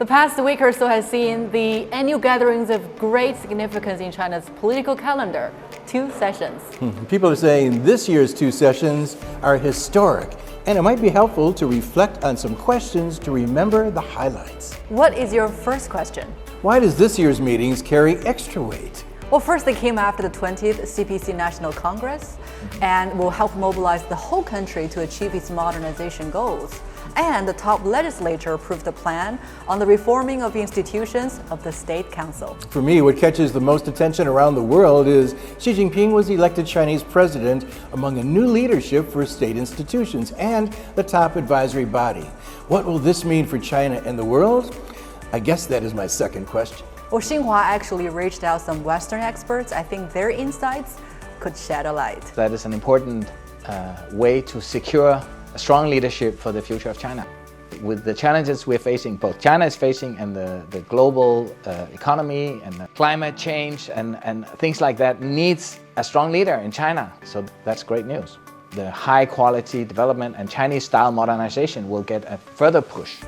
The past week or so has seen the annual gatherings of great significance in China's political calendar, 2 sessions. People are saying this year's 2 sessions are historic, and it might be helpful to reflect on some questions to remember the highlights. What is your first question? Why does this year's meetings carry extra weight? Well, first, they came after the 20th CPC National Congress and will help mobilize the whole country to achieve its modernization goals. And the top legislature approved the plan on the reforming of institutions of the State Council. For me, what catches the most attention around the world is Xi Jinping was elected Chinese president among a new leadership for state institutions and the top advisory body. What will this mean for China and the world? I guess that is my second question. Well, Xinhua actually reached out some Western experts. I think their insights could shed a light. That is an important way to secure a strong leadership for the future of China. With the challenges we're facing, both China is facing and the global economy and the climate change and things like that needs a strong leader in China. So that's great news. The high quality development and Chinese style modernization will get a further push.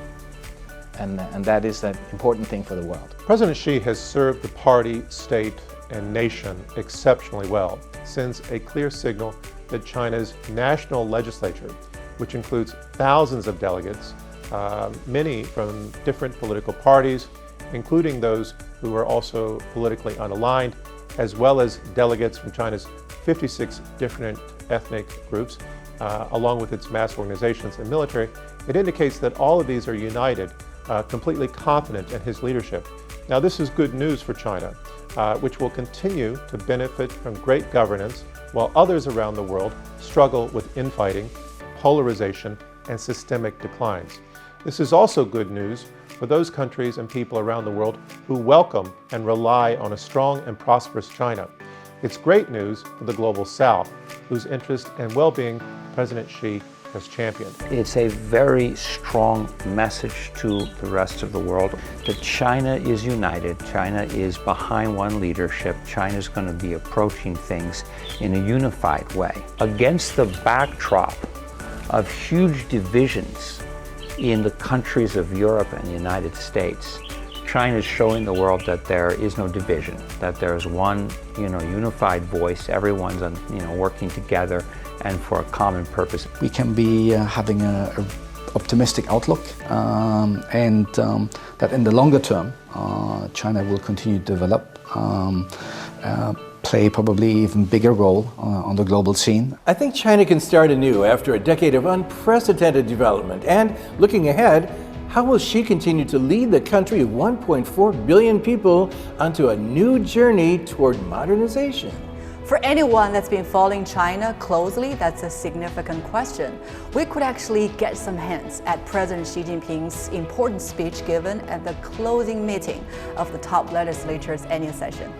And that is an important thing for the world. President Xi has served the party, state, and nation exceptionally well, sends a clear signal that China's national legislature, which includes thousands of delegates, many from different political parties, including those who are also politically unaligned, as well as delegates from China's 56 different ethnic groups, along with its mass organizations and military. It indicates that all of these are united, completely confident in his leadership. Now, this is good news for China, which will continue to benefit from great governance while others around the world struggle with infighting, polarization, and systemic declines. This is also good news for those countries and people around the world who welcome and rely on a strong and prosperous China. It's great news for the global South, whose interest and well-being President Xi has championed. It's a very strong message to the rest of the world that China is united, China is behind one leadership, China is going to be approaching things in a unified way. Against the backdrop of huge divisions in the countries of Europe and the United States, China is showing the world that there is no division, that there is one, unified voice, everyone's, working together and for a common purpose. We can be having an optimistic outlook and that in the longer term, China will continue to develop, play probably even bigger role on the global scene. I think China can start anew after a decade of unprecedented development. And looking ahead, how will Xi continue to lead the country of 1.4 billion people onto a new journey toward modernization? For anyone that's been following China closely, that's a significant question. We could actually get some hints at President Xi Jinping's important speech given at the closing meeting of the top legislature's annual session.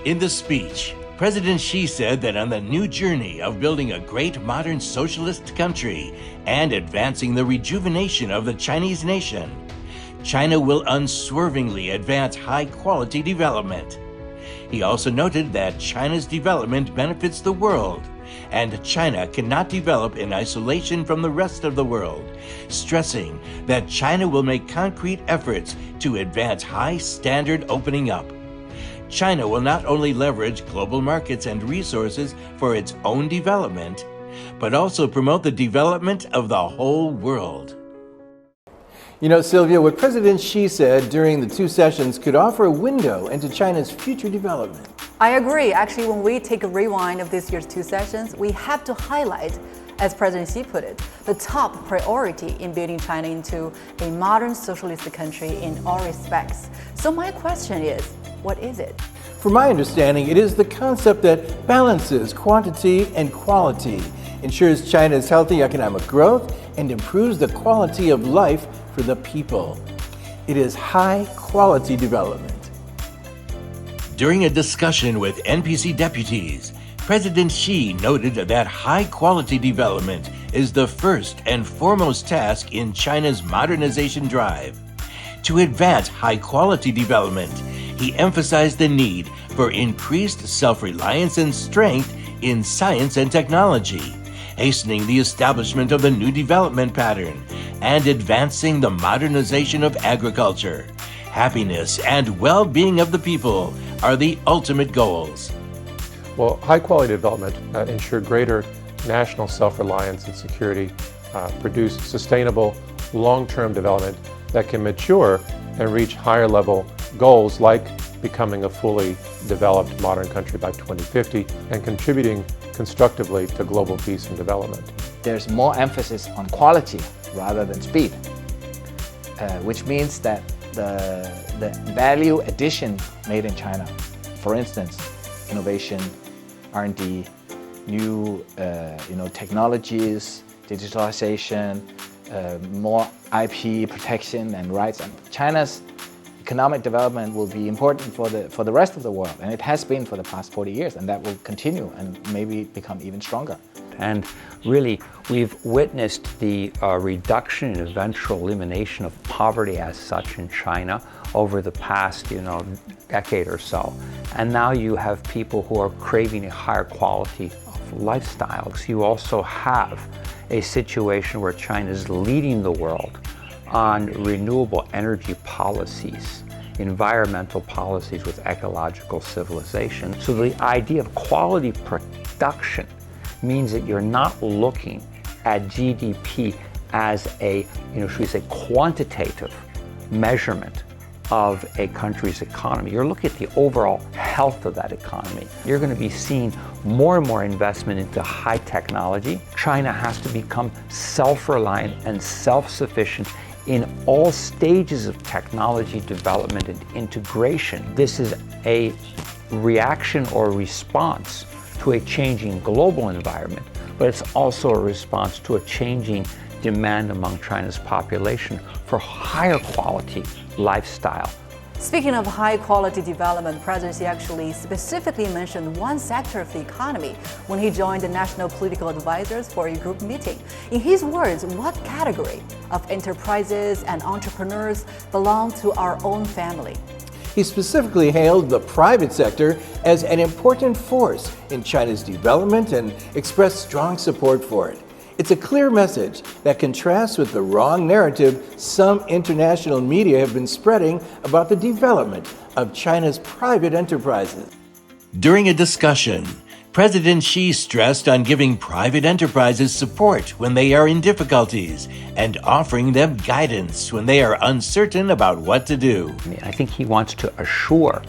In the speech, President Xi said that on the new journey of building a great modern socialist country and advancing the rejuvenation of the Chinese nation, China will unswervingly advance high-quality development. He also noted that China's development benefits the world, and China cannot develop in isolation from the rest of the world, stressing that China will make concrete efforts to advance high-standard opening up. China will not only leverage global markets and resources for its own development, but also promote the development of the whole world. Sylvia, what President Xi said during the 2 sessions could offer a window into China's future development. I agree. Actually, when we take a rewind of this year's 2 sessions, we have to highlight, as President Xi put it, the top priority in building China into a modern socialist country in all respects. So my question is, what is it? From my understanding, it is the concept that balances quantity and quality, ensures China's healthy economic growth, and improves the quality of life for the people. It is high-quality development. During a discussion with NPC deputies, President Xi noted that high-quality development is the first and foremost task in China's modernization drive. To advance high-quality development, he emphasized the need for increased self-reliance and strength in science and technology, hastening the establishment of the new development pattern, and advancing the modernization of agriculture. Happiness and well-being of the people are the ultimate goals. Well, high-quality development ensure greater national self-reliance and security, produce sustainable long-term development that can mature and reach higher-level goals like becoming a fully developed modern country by 2050 and contributing constructively to global peace and development. There's more emphasis on quality rather than speed, which means that the value addition made in China, for instance, innovation, R&D, new technologies, digitalization, more IP protection and rights. And China's economic development will be important for the rest of the world, and it has been for the past 40 years, and that will continue and maybe become even stronger. And really, we've witnessed the reduction and eventual elimination of poverty as such in China over the past, decade or so. And now you have people who are craving a higher quality of lifestyle. You also have a situation where China is leading the world on renewable energy policies, environmental policies with ecological civilization. So the idea of quality production means that you're not looking at GDP as a, should we say, quantitative measurement of a country's economy. You're looking at the overall health of that economy. You're going to be seeing more and more investment into high technology. China has to become self-reliant and self-sufficient in all stages of technology development and integration. This is a reaction or response to a changing global environment, but it's also a response to a changing demand among China's population for higher quality lifestyle. Speaking of high-quality development, President Xi actually specifically mentioned one sector of the economy when he joined the National Political Advisors for a group meeting. In his words, what category of enterprises and entrepreneurs belong to our own family? He specifically hailed the private sector as an important force in China's development and expressed strong support for it. It's a clear message that contrasts with the wrong narrative some international media have been spreading about the development of China's private enterprises. During a discussion, President Xi stressed on giving private enterprises support when they are in difficulties and offering them guidance when they are uncertain about what to do. I think he wants to assure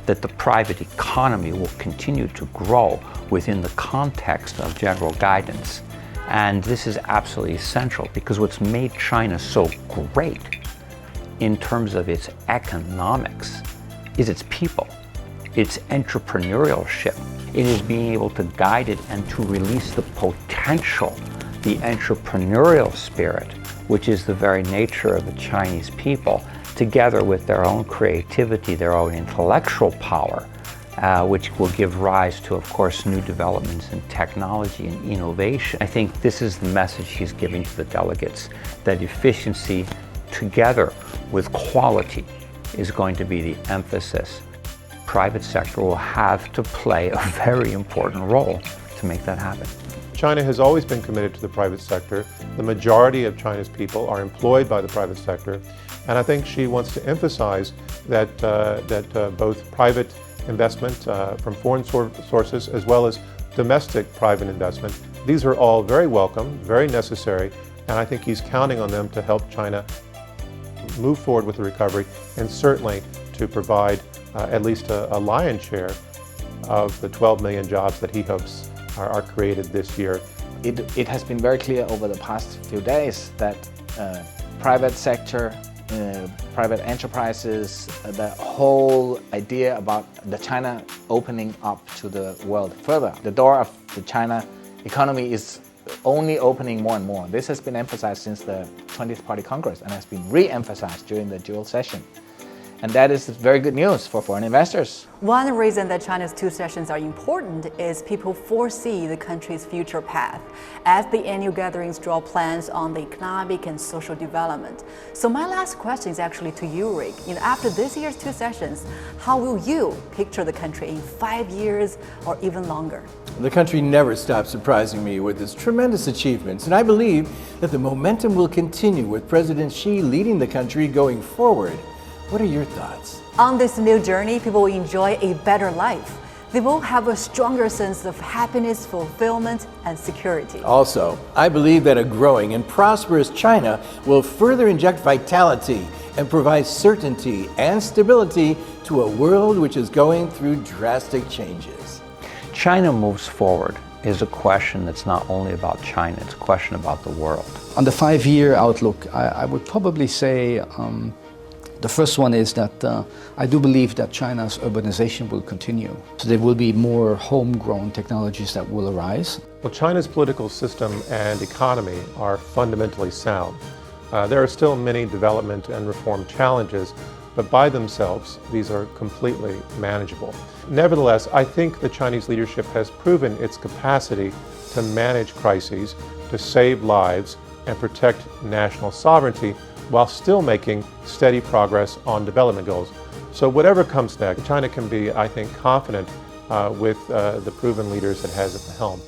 that the private economy will continue to grow within the context of general guidance. And this is absolutely essential because what's made China so great in terms of its economics is its people, its entrepreneurship. It is being able to guide it and to release the potential, the entrepreneurial spirit, which is the very nature of the Chinese people, together with their own creativity, their own intellectual power, which will give rise to, of course, new developments in technology and innovation. I think this is the message he's giving to the delegates, that efficiency together with quality is going to be the emphasis. Private sector will have to play a very important role to make that happen. China has always been committed to the private sector. The majority of China's people are employed by the private sector, and I think she wants to emphasize that both private investment from foreign sources as well as domestic private investment, these are all very welcome, very necessary, and I think he's counting on them to help China move forward with the recovery and certainly to provide at least a lion's share of the 12 million jobs that he hopes are created this year. It has been very clear over the past few days that private sector, private enterprises, the whole idea about the China opening up to the world further. The door of the China economy is only opening more and more. This has been emphasized since the 20th Party Congress and has been re-emphasized during the dual session. And that is very good news for foreign investors. One reason that China's two sessions are important is people foresee the country's future path as the annual gatherings draw plans on the economic and social development. So my last question is actually to you, Rick. After this year's two sessions, how will you picture the country in 5 years or even longer? The country never stops surprising me with its tremendous achievements, and I believe that the momentum will continue with President Xi leading the country going forward. What are your thoughts? On this new journey, people will enjoy a better life. They will have a stronger sense of happiness, fulfillment, and security. Also, I believe that a growing and prosperous China will further inject vitality and provide certainty and stability to a world which is going through drastic changes. China moves forward is a question that's not only about China, it's a question about the world. On the 5-year outlook, I would probably say the first one is that I do believe that China's urbanization will continue. So there will be more homegrown technologies that will arise. Well, China's political system and economy are fundamentally sound. There are still many development and reform challenges, but by themselves, these are completely manageable. Nevertheless, I think the Chinese leadership has proven its capacity to manage crises, to save lives, and protect national sovereignty while still making steady progress on development goals. So whatever comes next, China can be, I think, confident with the proven leaders it has at the helm.